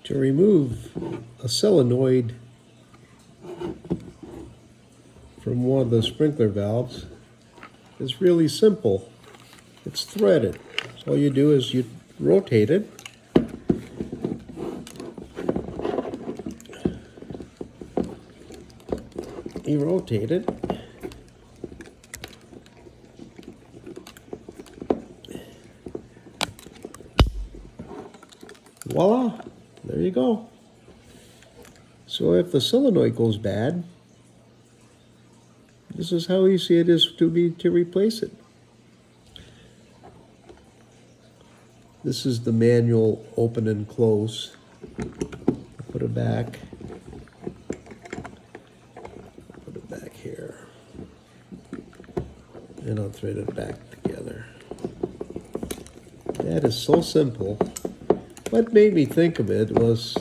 To remove a solenoid from one of the sprinkler valves is really simple. It's threaded. So all you do is you rotate it. You rotate it. Voila, there you go. So if the solenoid goes bad, this is how easy it is to replace it. This is the manual open and close. Put it back. Put it back here. And I'll thread it back together. That is so simple. What made me think of it was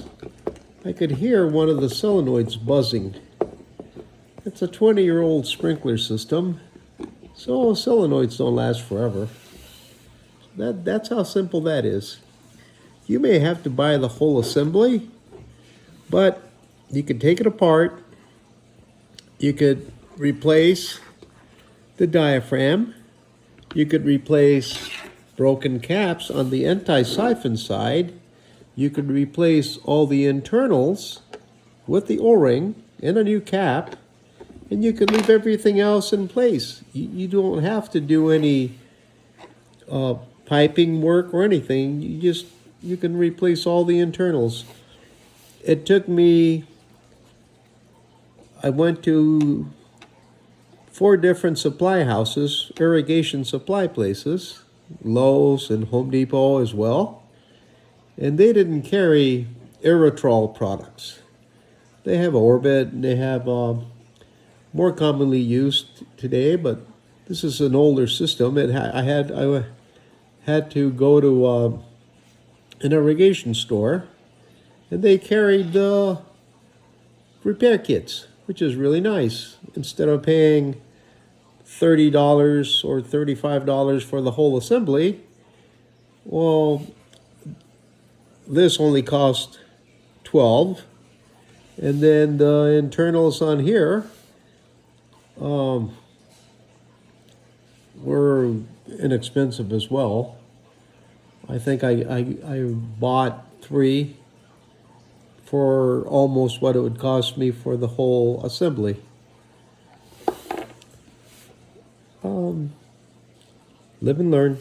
I could hear one of the solenoids buzzing. It's a 20-year-old sprinkler system, so solenoids don't last forever. That's how simple that is. You may have to buy the whole assembly, but you could take it apart. You could replace the diaphragm. You could replace broken caps on the anti-siphon side. You could replace all the internals with the O-ring and a new cap, and you could leave everything else in place. You don't have to do any piping work or anything. You can replace all the internals. It took me, I went to 4 different supply houses, irrigation supply places, Lowe's and Home Depot as well, and they didn't carry Irritation products. They have Orbit, and they have more commonly used today, but this is an older system. I had to go to an irrigation store, and they carried the repair kits, which is really nice. Instead of paying $30 or $35 for the whole assembly, well, this only cost $12, and then the internals on here were inexpensive as well. I think I bought 3 for almost what it would cost me for the whole assembly. Live and learn.